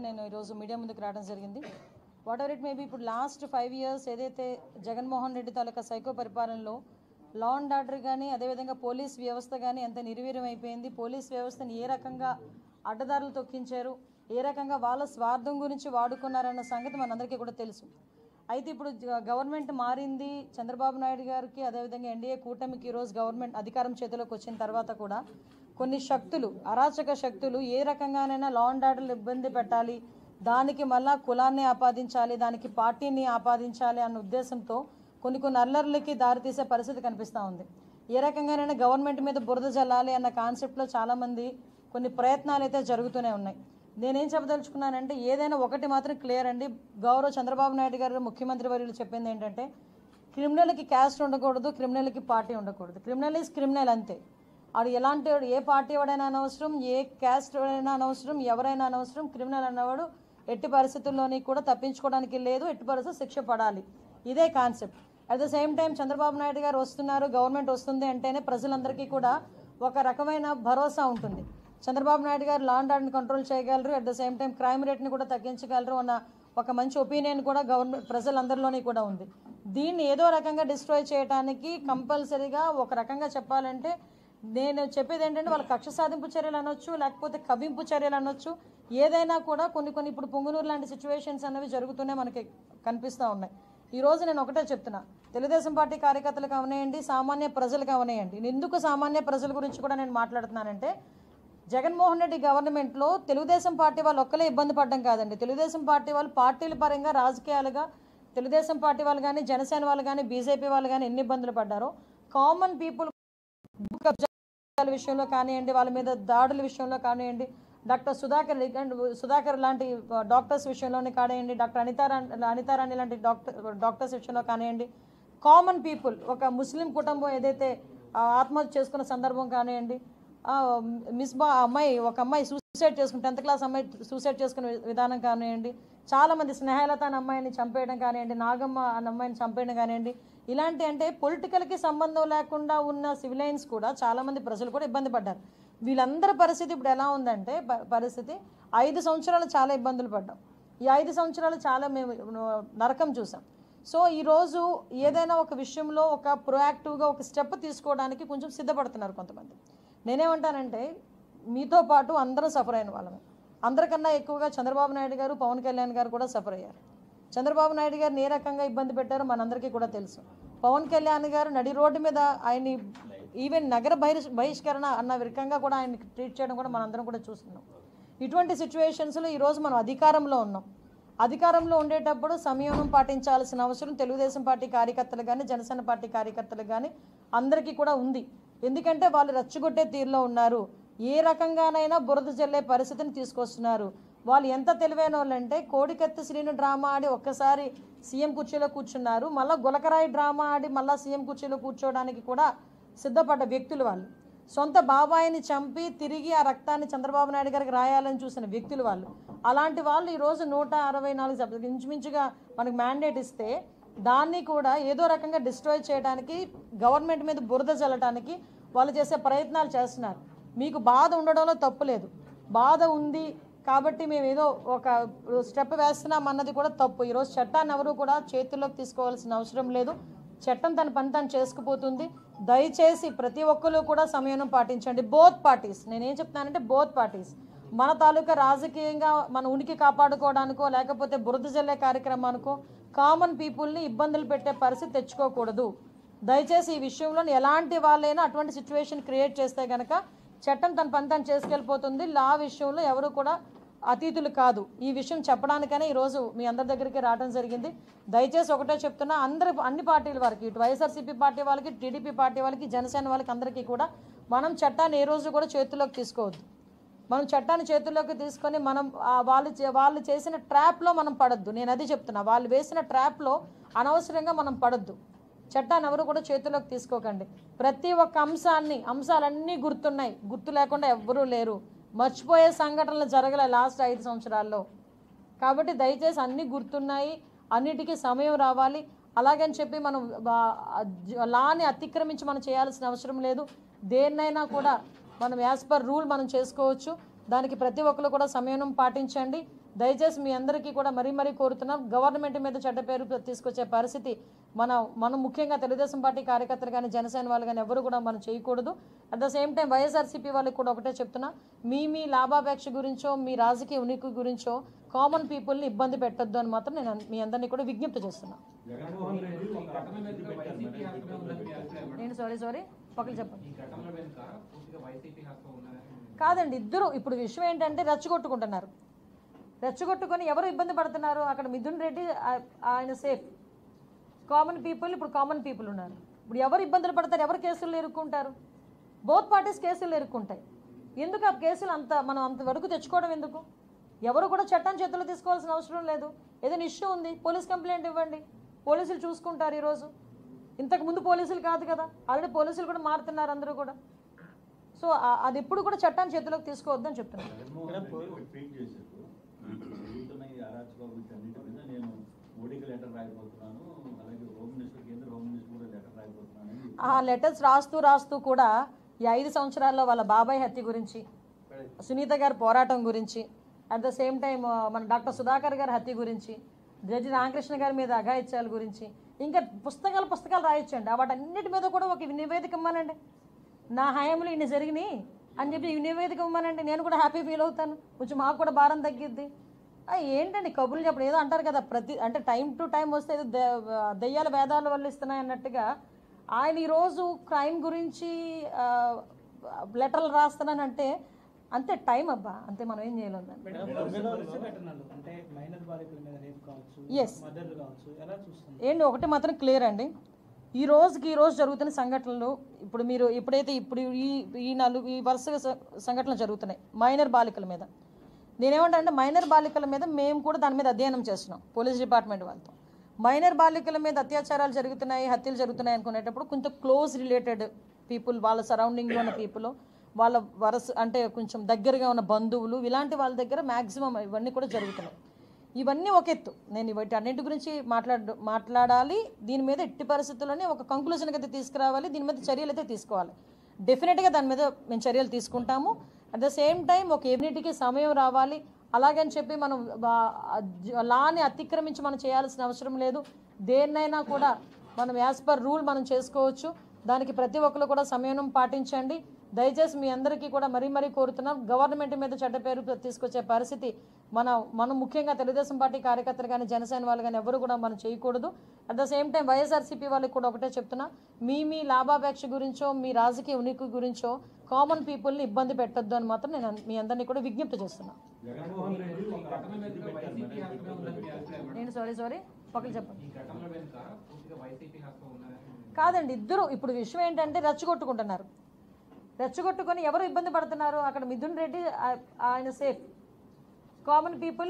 నేను ఈరోజు మీడియా ముందుకు రావడం జరిగింది. What ever it may be, ఇప్పుడు లాస్ట్ 5 years ఏదైతే జగన్మోహన్ రెడ్డి తాలూకా సైకో పరిపాలనలో లా అండ్ ఆర్డర్ కానీ అదేవిధంగా పోలీస్ వ్యవస్థ కానీ ఎంత నిర్వీర్యం అయిపోయింది, పోలీస్ వ్యవస్థని ఏ రకంగా అడ్డదారులు తొక్కించారు, ఏ రకంగా వాళ్ళ స్వార్థం గురించి వాడుకున్నారన్న సంగతి మనందరికీ కూడా తెలుసు. అయితే ఇప్పుడు గవర్నమెంట్ మారింది, చంద్రబాబు నాయుడు గారికి అదేవిధంగా ఎన్డీఏ కూటమికి ఈరోజు గవర్నమెంట్ అధికారం చేతిలోకి వచ్చిన తర్వాత కూడా కొన్ని శక్తులు, అరాచక శక్తులు ఏ రకంగానైనా లా అండ్ ఆర్డర్లు ఇబ్బంది పెట్టాలి, దానికి మళ్ళా కులాన్ని ఆపాదించాలి, దానికి పార్టీని ఆపాదించాలి అన్న ఉద్దేశంతో కొన్ని అల్లర్లకి దారితీసే పరిస్థితి కనిపిస్తూ ఉంది. ఏ రకంగానైనా గవర్నమెంట్ మీద బురద జల్లాలి అన్న కాన్సెప్ట్లో చాలామంది కొన్ని ప్రయత్నాలు అయితే జరుగుతూనే ఉన్నాయి. నేనేం చెప్పదలుచుకున్నానంటే ఏదైనా ఒకటి మాత్రం క్లియర్ అండి. గౌరవ చంద్రబాబు నాయుడు గారు ముఖ్యమంత్రి వర్యులు చెప్పింది ఏంటంటే క్రిమినల్కి క్యాస్ట్ ఉండకూడదు, క్రిమినల్కి పార్టీ ఉండకూడదు. క్రిమినల్ ఈజ్ క్రిమినల్ అంతే. అది ఎలాంటి ఏ పార్టీ వాడైనా అనవసరం, ఏ క్యాస్ట్ వాడైనా అనవసరం, ఎవరైనా అనవసరం. క్రిమినల్ అన్నవాడు ఎట్టి పరిస్థితుల్లోని కూడా తప్పించుకోవడానికి లేదు, ఎట్టి పరిస్థితులు శిక్ష పడాలి. ఇదే concept. At the same time Chandrababu Naidu గారు వస్తున్నారు, గవర్నమెంట్ వస్తుంది అంటేనే ప్రజలందరికీ కూడా ఒక రకమైన భరోసా ఉంటుంది. చంద్రబాబు నాయుడు గారు లా అండ్ ఆర్డర్ని కంట్రోల్ చేయగలరు, at the same time crime రేట్ని కూడా తగ్గించగలరు అన్న ఒక మంచి ఒపీనియన్ కూడా గవర్నమెంట్ ప్రజలందరిలోని కూడా ఉంది. దీన్ని ఏదో రకంగా డిస్ట్రాయ్ చేయడానికి కంపల్సరీగా ఒక రకంగా చెప్పాలంటే నేను చెప్పేది ఏంటంటే వాళ్ళ కక్ష సాధింపు చర్యలు అనొచ్చు, లేకపోతే కవింపు చర్యలు అనొచ్చు. ఏదైనా కూడా కొన్ని ఇప్పుడు పొంగునూరు లాంటి సిచ్యువేషన్స్ అనేవి జరుగుతూనే మనకి కనిపిస్తూ ఉన్నాయి. ఈరోజు నేను ఒకటే చెప్తున్నా, తెలుగుదేశం పార్టీ కార్యకర్తలకు అవనేయండి, సామాన్య ప్రజలకు అవనేయండి. ఎందుకు సామాన్య ప్రజల గురించి కూడా నేను మాట్లాడుతున్నానంటే జగన్మోహన్ రెడ్డి గవర్నమెంట్లో తెలుగుదేశం పార్టీ వాళ్ళు ఒక్కలే ఇబ్బంది పడడం కాదండి. తెలుగుదేశం పార్టీ వాళ్ళు పార్టీల పరంగా రాజకీయాలుగా తెలుగుదేశం పార్టీ వాళ్ళు కానీ, జనసేన వాళ్ళు కానీ, బీజేపీ వాళ్ళు కానీ ఎన్ని ఇబ్బందులు పడ్డారో కామన్ పీపుల్ విషయంలో కానివ్వండి, వాళ్ళ మీద దాడుల విషయంలో కానివ్వండి, డాక్టర్ సుధాకర్ లాంటి డాక్టర్స్ విషయంలోనే కానివ్వండి, డాక్టర్ అనితారాణి లాంటి డాక్టర్స్ విషయంలో కానివ్వండి, కామన్ పీపుల్ ఒక ముస్లిం కుటుంబం ఏదైతే ఆత్మహత్య చేసుకున్న సందర్భం కానివ్వండి, ఒక అమ్మాయి సూసైడ్ చేసుకుని 10th క్లాస్ అమ్మాయి సూసైడ్ చేసుకునే విధానం కానివ్వండి, చాలామంది స్నేహలత అనే అమ్మాయిని చంపేయడం కానివ్వండి, నాగమ్మ అనే అమ్మాయిని చంపేయడం కానివ్వండి, ఇలాంటి అంటే పొలిటికల్కి సంబంధం లేకుండా ఉన్న సివిలైన్స్ కూడా చాలామంది ప్రజలు కూడా ఇబ్బంది పడ్డారు. వీళ్ళందరి పరిస్థితి ఇప్పుడు ఎలా ఉందంటే పరిస్థితి 5 సంవత్సరాలు చాలా ఇబ్బందులు పడ్డాం. ఈ 5 సంవత్సరాలు చాలా మేము నరకం చూసాం. సో ఈరోజు ఏదైనా ఒక విషయంలో ఒక ప్రొయాక్టివ్గా ఒక స్టెప్ తీసుకోవడానికి కొంచెం సిద్ధపడుతున్నారు కొంతమంది. నేనేమంటానంటే మీతో పాటు అందరూ సఫర్ అయిన వాళ్ళమే. అందరికన్నా ఎక్కువగా చంద్రబాబు నాయుడు గారు, పవన్ కళ్యాణ్ గారు కూడా సఫర్ అయ్యారు. చంద్రబాబు నాయుడు గారిని ఏ రకంగా ఇబ్బంది పెట్టారో మనందరికీ కూడా తెలుసు. పవన్ కళ్యాణ్ గారు నడి రోడ్డు మీద ఆయన్ని ఈవెన్ నగర బహిష్కరణ అన్న రకంగా కూడా ఆయన్ని ట్రీట్ చేయడం కూడా మనందరం కూడా చూస్తున్నాం. ఇటువంటి సిచ్యువేషన్స్లో ఈరోజు మనం అధికారంలో ఉన్నాం. అధికారంలో ఉండేటప్పుడు సంయమనం పాటించాల్సిన అవసరం తెలుగుదేశం పార్టీ కార్యకర్తలు కానీ, జనసేన పార్టీ కార్యకర్తలు కానీ అందరికీ కూడా ఉంది. ఎందుకంటే వాళ్ళు రెచ్చగొట్టే తీరులో ఉన్నారు. ఏ రకంగానైనా బురద జల్లే పరిస్థితిని తీసుకొస్తున్నారు. వాళ్ళు ఎంత తెలివైన వాళ్ళంటే కోడికత్తి శ్రీను డ్రామా ఆడి ఒక్కసారి సీఎం కుర్చీలో కూర్చున్నారు, మళ్ళీ గులకరాయి డ్రామా ఆడి మళ్ళీ సీఎం కుర్చీలో కూర్చోవడానికి కూడా సిద్ధపడ్డ వ్యక్తులు వాళ్ళు. సొంత బాబాయిని చంపి తిరిగి ఆ రక్తాన్ని చంద్రబాబు నాయుడు గారికి రాయాలని చూసిన వ్యక్తులు వాళ్ళు. అలాంటి వాళ్ళు ఈరోజు 164 సభ్యులు ఇంచుమించుగా మనకు మ్యాండేట్ ఇస్తే దాన్ని కూడా ఏదో రకంగా డిస్ట్రాయ్ చేయడానికి, గవర్నమెంట్ మీద బురద చల్లడానికి వాళ్ళు చేసే ప్రయత్నాలు చేస్తున్నారు. మీకు బాధ ఉండడంలో తప్పు లేదు, బాధ ఉంది కాబట్టి మేము ఏదో ఒక స్టెప్ వేస్తున్నాం అన్నది కూడా తప్పు. ఈరోజు చట్టాన్ని ఎవరు కూడా చేతుల్లోకి తీసుకోవాల్సిన అవసరం లేదు. చట్టం తన పని తను చేసుకుపోతుంది. దయచేసి ప్రతి ఒక్కరు కూడా సంయమనం పాటించండి. బోత్ పార్టీస్, నేనేం చెప్తున్నానంటే బోత్ పార్టీస్ మన తాలూకా రాజకీయంగా మన ఉనికి కాపాడుకోవడానికో లేకపోతే బురద జల్లే కార్యక్రమానికో కామన్ పీపుల్ని ఇబ్బందులు పెట్టే పరిస్థితి తెచ్చుకోకూడదు. దయచేసి ఈ విషయంలో ఎలాంటి వాళ్ళైనా అటువంటి సిచ్యువేషన్ క్రియేట్ చేస్తే కనుక చట్టం తన పని తను చేసుకెళ్ళిపోతుంది. లా విషయంలో ఎవరు కూడా అతీతులు కాదు. ఈ విషయం చెప్పడానికనే ఈరోజు మీ అందరి దగ్గరికి రావడం జరిగింది. దయచేసి ఒకటే చెప్తున్నా, అన్ని పార్టీల వారికి, ఇటు వైఎస్ఆర్సీపీ పార్టీ వాళ్ళకి, టీడీపీ పార్టీ వాళ్ళకి, జనసేన వాళ్ళకి అందరికీ కూడా మనం చట్టాన్ని ఏ రోజు కూడా చేతుల్లోకి తీసుకోవద్దు. మనం చట్టాన్ని చేతుల్లోకి తీసుకొని మనం వాళ్ళు చేసిన ట్రాప్లో మనం పడద్దు. నేను అది చెప్తున్నా, వాళ్ళు వేసిన ట్రాప్లో అనవసరంగా మనం పడద్దు. చట్టాన్ని ఎవరు కూడా చేతుల్లోకి తీసుకోకండి. ప్రతి ఒక్క అంశాలన్నీ గుర్తున్నాయి, గుర్తు లేకుండా ఎవ్వరూ లేరు. మర్చిపోయే సంఘటనలు జరగలే లాస్ట్ 5 సంవత్సరాల్లో. కాబట్టి దయచేసి అన్నీ గుర్తున్నాయి, అన్నిటికీ సమయం రావాలి. అలాగని చెప్పి మనం లాని అతిక్రమించి మనం చేయాల్సిన అవసరం లేదు. దేన్నైనా కూడా మనం యాజ్ పర్ రూల్ మనం చేసుకోవచ్చు. దానికి ప్రతి ఒక్కరు కూడా సంయమనం పాటించండి. దయచేసి మీ అందరికీ కూడా మరీ కోరుతున్నాం, గవర్నమెంట్ మీద చెడ్డ పేరు తీసుకొచ్చే పరిస్థితి మనం ముఖ్యంగా తెలుగుదేశం పార్టీ కార్యకర్తలు కానీ జనసేన వాళ్ళు కానీ ఎవరు కూడా మనం చేయకూడదు. At the same time YSRCP వాళ్ళకి కూడా ఒకటే చెప్తున్నా, మీ లాభాపేక్ష గురించో మీ రాజకీయ ఉనికి గురించో కామన్ పీపుల్ని ఇబ్బంది పెట్టొద్దు అని మాత్రం నేను మీ అందరినీ కూడా విజ్ఞప్తి చేస్తున్నా. నేను సారీ పక్కన చెప్పండి. కాదండి, ఇద్దరు ఇప్పుడు విషయం ఏంటంటే రెచ్చగొట్టుకొని ఎవరు ఇబ్బంది పడుతున్నారు? అక్కడ మిథున్ రెడ్డి ఆయన సేఫ్, కామన్ పీపుల్ ఉన్నారు. ఇప్పుడు ఎవరు ఇబ్బందులు పడతారు, ఎవరు కేసులు ఎరుక్కుంటారు? బోత్ పార్టీస్ కేసులు ఎరుక్కుంటాయి. ఎందుకు ఆ కేసులు మనం అంతవరకు తెచ్చుకోవడం ఎందుకు? ఎవరు కూడా చట్టం చేతుల్లో తీసుకోవాల్సిన అవసరం లేదు. ఏదైనా ఇష్యూ ఉంది, పోలీస్ కంప్లైంట్ ఇవ్వండి, పోలీసులు చూసుకుంటారు. ఈరోజు ఇంతకుముందు పోలీసులు కాదు కదా, ఆల్రెడీ పోలీసులు కూడా మారుతున్నారు అందరూ కూడా. సో అది ఎప్పుడు కూడా చట్టాన్ని చేతిలోకి తీసుకోవద్దని చెప్తున్నాను. ఆ లెటర్స్ రాస్తూ కూడా ఈ 5 సంవత్సరాల్లో వాళ్ళ బాబాయ్ హత్య గురించి, సునీత గారి పోరాటం గురించి, అట్ ద సేమ్ టైం మన డాక్టర్ సుధాకర్ గారి హత్య గురించి, జడ్జి రామకృష్ణ గారి మీద అఘాయిత్యాల గురించి, ఇంకా పుస్తకాలు రాయొచ్చండి. వాటన్నిటి మీద కూడా ఒక నివేదిక ఇవ్వమనండి. నా హయాంలో ఇన్ని జరిగినాయి అని చెప్పి నివేదిక ఇవ్వమనండి. నేను కూడా హ్యాపీ ఫీల్ అవుతాను, కొంచెం మాకు కూడా భారం తగ్గిద్ది. ఏంటండి కబుర్లు చెప్పడం? ఏదో అంటారు కదా, అంటే టైం టు టైం వస్తే ఏదో దెయ్యాల వేదాలు వల్ల ఇస్తున్నాయి అన్నట్టుగా ఆయన ఈరోజు క్రైమ్ గురించి లెటర్లు రాస్తున్నానంటే అంతే టైం అబ్బా, అంతే, మనం ఏం చేయలేం. ఎస్ ఏంటి, ఒకటి మాత్రం క్లియర్ అండి, ఈ రోజు జరుగుతున్న సంఘటనలు ఇప్పుడు ఈ వరుసగా సంఘటనలు జరుగుతున్నాయి మైనర్ బాలికల మీద. నేనేమంటే మైనర్ బాలికల మీద మేము కూడా దాని మీద అధ్యయనం చేస్తున్నాం పోలీస్ డిపార్ట్మెంట్ వాళ్ళతో. మైనర్ బాలికల మీద అత్యాచారాలు జరుగుతున్నాయి, హత్యలు జరుగుతున్నాయి అనుకునేటప్పుడు కొంచెం క్లోజ్ రిలేటెడ్ పీపుల్, వాళ్ళ సరౌండింగ్లో ఉన్న పీపుల్, వాళ్ళ అంటే కొంచెం దగ్గరగా ఉన్న బంధువులు, ఇలాంటి వాళ్ళ దగ్గర మ్యాక్సిమం ఇవన్నీ కూడా జరుగుతున్నాయి. ఇవన్నీ ఒక ఎత్తు, నేను వీటి అన్నింటి గురించి మాట్లాడాలి. దీని మీద ఎట్టి పరిస్థితుల్లోనే ఒక కంక్లూజన్కి అయితే తీసుకురావాలి, దీని మీద చర్యలు అయితే తీసుకోవాలి. డెఫినెట్గా దాని మీద మేము చర్యలు తీసుకుంటాము. అట్ ద సేమ్ టైం ఒక ఎవినిటీకి సమయం రావాలి. అలాగని చెప్పి మనం లాని అతిక్రమించి మనం చేయాల్సిన అవసరం లేదు. దేన్నైనా కూడా మనం యాజ్ పర్ రూల్ మనం చేసుకోవచ్చు. దానికి ప్రతి ఒక్కరు కూడా సమయం పాటించండి. దయచేసి మీ అందరికీ కూడా మరీ కోరుతున్నాం, గవర్నమెంట్ మీద చెడ్డ పేరు తీసుకొచ్చే పరిస్థితి మనం ముఖ్యంగా తెలుగుదేశం పార్టీ కార్యకర్తలు కానీ జనసేన వాళ్ళు కానీ ఎవరు కూడా మనం చేయకూడదు. At the same time YSRCP వాళ్ళకి కూడా ఒకటే చెప్తున్నా, మీ లాభాపేక్ష గురించో మీ రాజకీయ ఉనికి గురించో కామన్ పీపుల్ని ఇబ్బంది పెట్టొద్దు అని మాత్రం నేను మీ అందరినీ కూడా విజ్ఞప్తి చేస్తున్నా. నేను సారీ పక్కన చెప్పండి. కాదండి, ఇద్దరు ఇప్పుడు విషయం ఏంటంటే రెచ్చగొట్టుకొని ఎవరు ఇబ్బంది పడుతున్నారు? అక్కడ మిథున్ రెడ్డి ఆయన సేఫ్, కామన్ పీపుల్